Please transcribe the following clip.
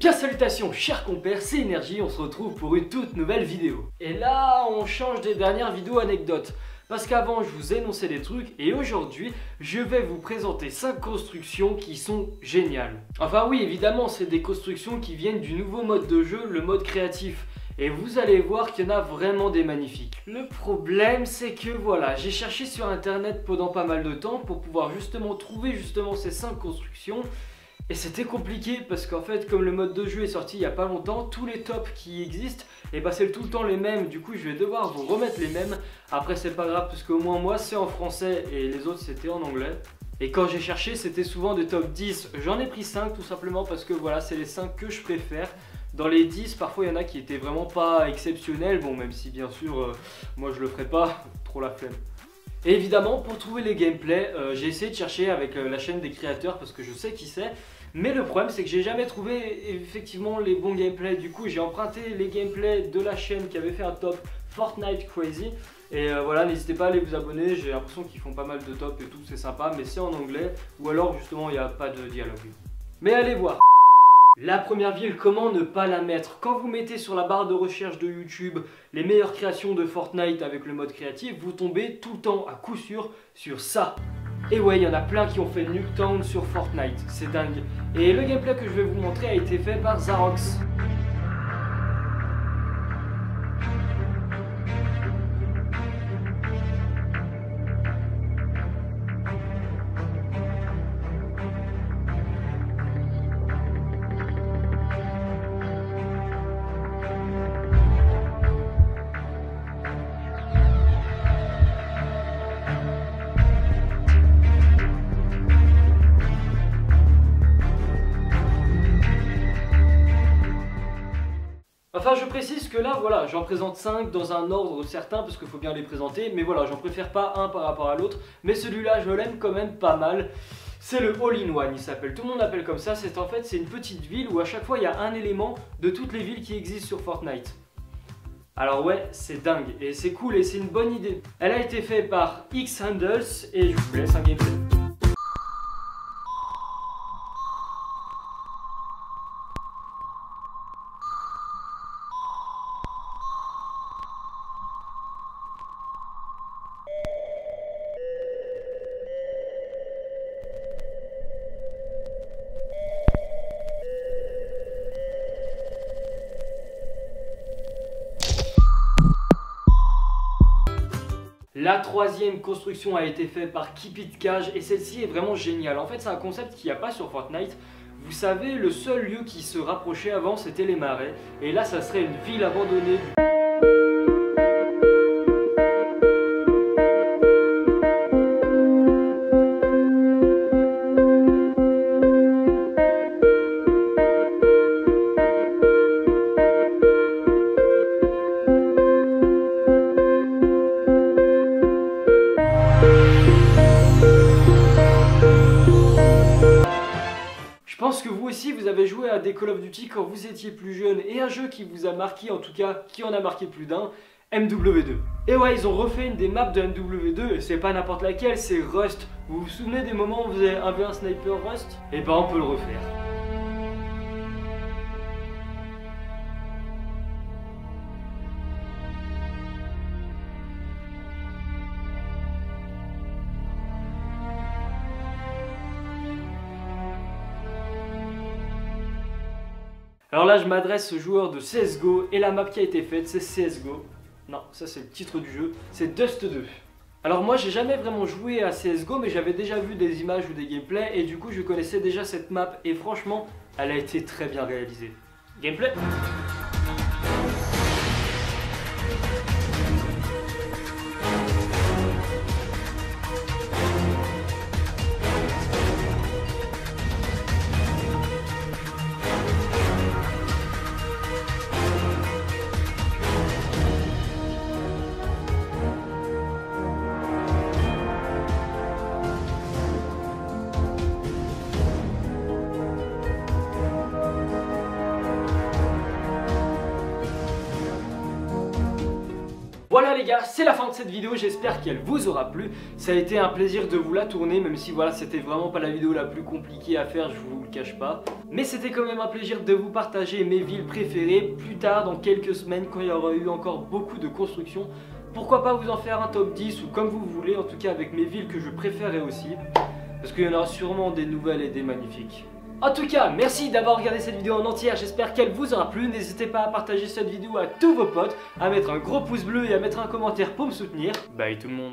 Bien salutations chers compères, c'est Energy, on se retrouve pour une toute nouvelle vidéo. Et là on change des dernières vidéos anecdotes. Parce qu'avant je vous énonçais des trucs et aujourd'hui je vais vous présenter 5 constructions qui sont géniales. Enfin oui évidemment c'est des constructions qui viennent du nouveau mode de jeu, le mode créatif. Et vous allez voir qu'il y en a vraiment des magnifiques. Le problème c'est que voilà, j'ai cherché sur internet pendant pas mal de temps pour pouvoir trouver ces 5 constructions. Et c'était compliqué parce qu'en fait comme le mode de jeu est sorti il n'y a pas longtemps, tous les tops qui existent, et bah c'est tout le temps les mêmes, du coup je vais devoir vous remettre les mêmes. Après c'est pas grave parce qu'au moins moi c'est en français et les autres c'était en anglais. Et quand j'ai cherché c'était souvent des top 10, j'en ai pris 5 tout simplement parce que voilà c'est les 5 que je préfère. Dans les 10 parfois il y en a qui étaient vraiment pas exceptionnels, bon même si bien sûr moi je le ferai pas, trop la flemme. Et évidemment pour trouver les gameplays, j'ai essayé de chercher avec la chaîne des créateurs parce que je sais qui c'est. Mais le problème c'est que j'ai jamais trouvé effectivement les bons gameplays. Du coup j'ai emprunté les gameplays de la chaîne qui avait fait un top Fortnite Crazy. Et voilà, n'hésitez pas à aller vous abonner, j'ai l'impression qu'ils font pas mal de tops et tout, c'est sympa. Mais c'est en anglais ou alors justement il n'y a pas de dialogue. Mais allez voir. La première ville, comment ne pas la mettre? Quand vous mettez sur la barre de recherche de YouTube les meilleures créations de Fortnite avec le mode créatif, vous tombez tout le temps à coup sûr sur ça. Et ouais, il y en a plein qui ont fait Nuketown sur Fortnite, c'est dingue. Et le gameplay que je vais vous montrer a été fait par Zarox. Enfin je précise que là voilà, j'en présente 5 dans un ordre certain parce qu'il faut bien les présenter. Mais voilà, j'en préfère pas un par rapport à l'autre. Mais celui-là je l'aime quand même pas mal. C'est le All-in-One, il s'appelle, tout le monde l'appelle comme ça. C'est en fait c'est une petite ville où à chaque fois il y a un élément de toutes les villes qui existent sur Fortnite. Alors ouais, c'est dingue et c'est cool et c'est une bonne idée. Elle a été faite par X-Handles et je vous laisse un gameplay. La troisième construction a été faite par Keep It Cage et celle-ci est vraiment géniale. En fait c'est un concept qu'il n'y a pas sur Fortnite. Vous savez, le seul lieu qui se rapprochait avant c'était les marais. Et là ça serait une ville abandonnée. Je pense que vous aussi vous avez joué à des Call of Duty quand vous étiez plus jeune et un jeu qui vous a marqué, en tout cas qui en a marqué plus d'un, MW2. Et ouais, ils ont refait une des maps de MW2 et c'est pas n'importe laquelle, c'est Rust. Vous vous souvenez des moments où vous avez 1v1 sniper Rust? Et ben on peut le refaire. Alors là je m'adresse aux joueurs de CSGO et la map qui a été faite c'est CSGO. Non, ça c'est le titre du jeu, c'est Dust 2. Alors moi j'ai jamais vraiment joué à CSGO mais j'avais déjà vu des images ou des gameplays et du coup je connaissais déjà cette map et franchement elle a été très bien réalisée. Gameplay. Voilà les gars, c'est la fin de cette vidéo, j'espère qu'elle vous aura plu. Ça a été un plaisir de vous la tourner, même si voilà, c'était vraiment pas la vidéo la plus compliquée à faire, je vous le cache pas. Mais c'était quand même un plaisir de vous partager mes villes préférées. Plus tard, dans quelques semaines, quand il y aura eu encore beaucoup de construction, pourquoi pas vous en faire un top 10 ou comme vous voulez, en tout cas avec mes villes que je préférais aussi. Parce qu'il y en aura sûrement des nouvelles et des magnifiques. En tout cas, merci d'avoir regardé cette vidéo en entière, j'espère qu'elle vous aura plu. N'hésitez pas à partager cette vidéo à tous vos potes, à mettre un gros pouce bleu et à mettre un commentaire pour me soutenir. Bye tout le monde.